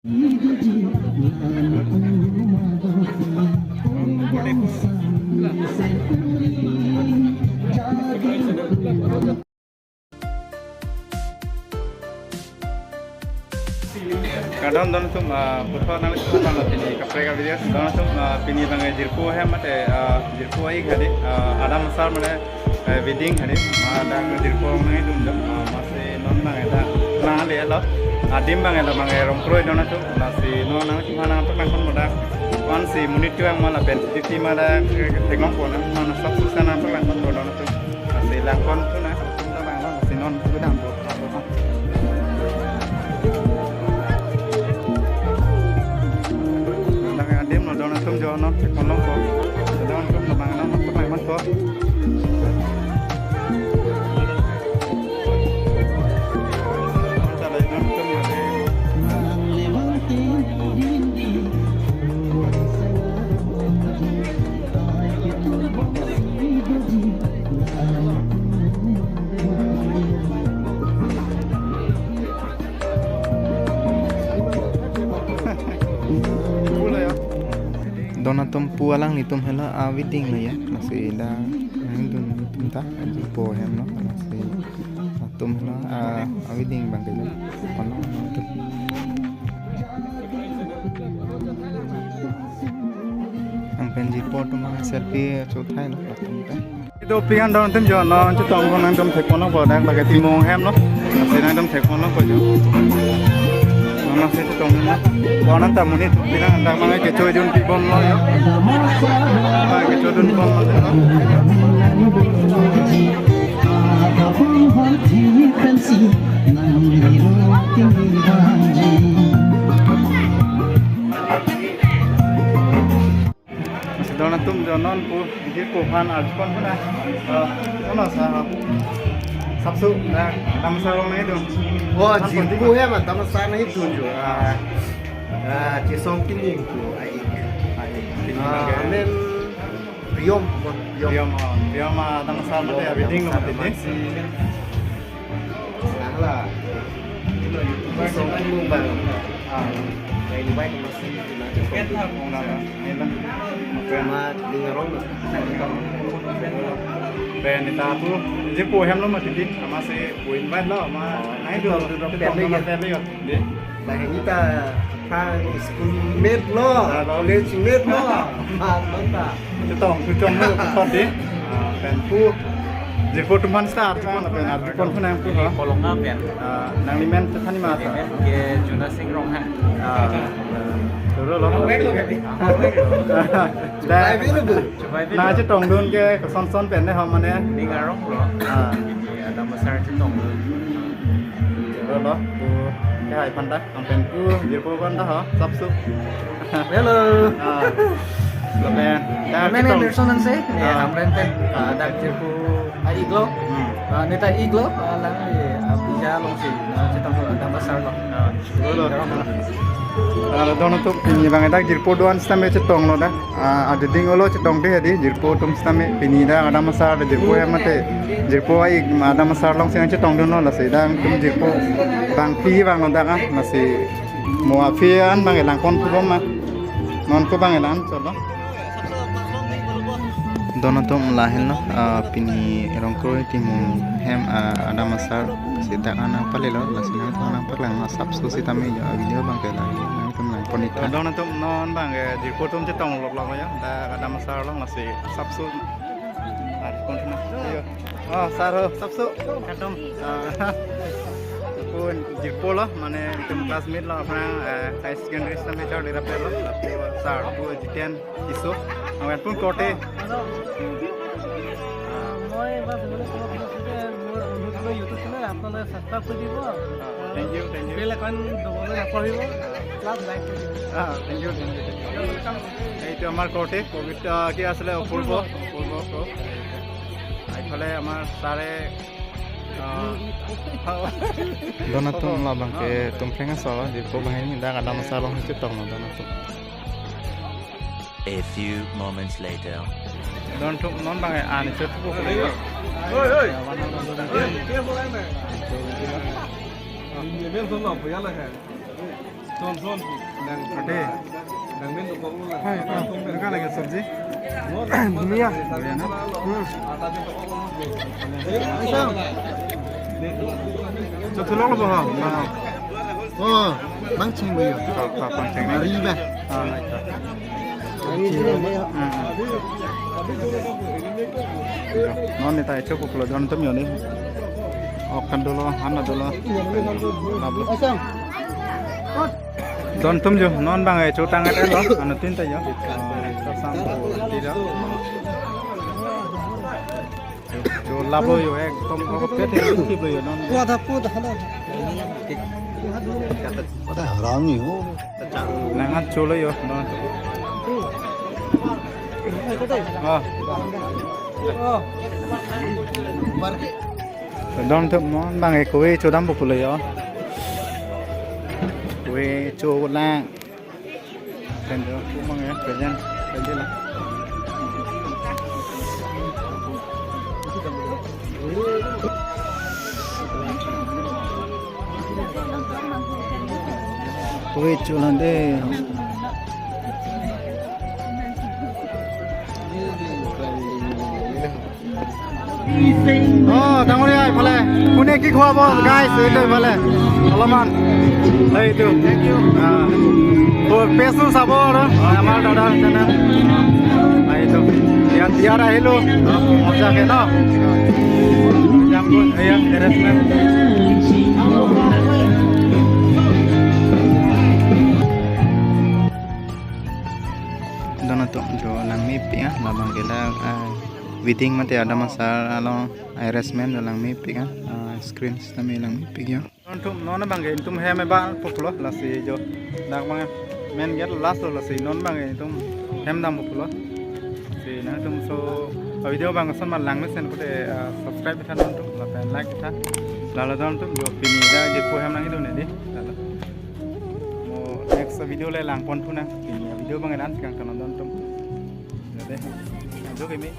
Kadang don tum butuh nang itu bang pini kaprega video don tum pini bang jirpo है मते jirpo आई घरे आधा मसाल मने wedding घरे मादा jirpo nang itu jam masih non nang itu nang le lo adim bang itu bang romproi don tum masih non nang cuma nang pernah kon muda kon si munit tu yang malah ben titi mada tekong kon mana sukses nang pernah kon don tum masih lakon tu nah bang masih non tu dam tu donat tum jono kolong ko donat tum na bangana mat pag man ko donatum pualang nitum hela wedding lah ya masih dah dun nitum ta po hem no masih tum hela wedding bang kaya kono nitum ang penji photo ma selfie chothai lo tum ta itu pian donatum jo no chu tong ko nang tum thek kono bo dak bagai timong hem no masih nang tum thek kono ko jo masih itu tong na konan tamu ni pina anda mangai kecoy dun pibom lo ya kecoy dun pibom lo sedona tum jonon pu di kohan arjkon puna ono sa sabsu na tamsarong na itu wah jiku ya mah tamsar na itu jo cisong kining tu anen biom tamsar mate wedding no mate lah cisong kining bang ini baik masih pet lah mong na nila mat dingarong ben ita tu je po hem lo ma titi ama se po invite lo ma nai do pet le yo de bah kita tang schoolmate lo collegemate lo mantap จะต้องคือจงมือพอดีเป็นผู้จะพูดทุกมันสตาร์ทก็เป็นอาจจะคนผู้นำผู้เหรอ kolong nga pen นางลิเมนท่านนี่มาสิ ke juna sing rong ha เดี๋ยวเราได้น่าจะตรงดุนแกกับซ้อนๆเป็นได้หอมมาเนี่ย ni nga rong ro ada masar chi tong เดี๋ยวเราดูแค่พันได้ต้องเป็นผู้ยืนผู้กันได้เหรอซับซุป hello แล้วแม่ได้ men personan se ne amren pen dak jirku iglo neta iglo lang abija long si chi tong ada masar lo เราต้องทุกปีบางอย่างjirpo doan stampe cetong lo dah ada ding lo cetong deh di jirpo tum stampe pini dah ada masar ada jirpo yang mate jirpo ai ada masar long siang cetong dono lah sedang tum jirpo bang pi bang lo dah kan masih muafian bang elang kon pun mah non ko bang elang coba dono tum lahir lo pini erongkro timung hem ada masar sedang anak palelo lah siang tu anak palang sabsu si tami video bang kela Ponita. Dong nanti non bang, di foto macam tong lok ya, ada masalah long masih sabsu. Ada konten. Oh, saro sabsu. Katum. Pun di pola, mana itu classmate lah, orang high secondary sampai jauh di rapel lah, tapi sar, pun jitian isu. Awan pun kote. Thank you. Thank you. Itu amar kote, COVID ki asle purbo ko. Aifale amar sare donatum lah bang ke tumprenga salah di po bahini dah ada masalah itu tong donatum. A few moments later. Donatum non bang an itu po ko. Oi. Dia boleh mah. Ini memang semua apa ya lah kan. Ada. Mereka lagi sabzi. Dunia. Satu lagi bah. Oh, mancing boyo. Pancing ni. Riba. Non ni tay cukup kalau don tum ni. Akan dulu, hana dulu. Don tum jo, non bang ay cuta ngat lo, anu tin tay jo. Sang tidak. Jo labo yo ek tom ko pete ki boyo non. Pada harangi ho. Nangat chulo yo non. Don tum non bang ay kuwe chodam bukulo yo. Kuwe cholang. Tendo kumang ya, kerjaan kerja lah. Kuwe cholang deh. Tanggung dia, boleh. Punya kik huah bos, guys, itu boleh. Alaman, lah itu. Thank you. Pesu sabor, amal dada, sana. Nah itu, dia rahelu, macam kena. Jambut, ayah, harassment. Dono tu, jo lang mipi ya, labang kita. Wedding mati ada masalah along harassment dalam mimpi kan screen system dalam mimpi ya untuk non bang itu heme bang populo lasi jo dak bang men get last lasi non bang itu hem dam populo si na tum so video bang son mal lang sen kute subscribe kita untuk lapan like kita lalu don tum jo pini da je ko hem nang itu ne di lalu mo next video le lang pon tu na pini video bang dan sekarang kan don tum jadi jo kami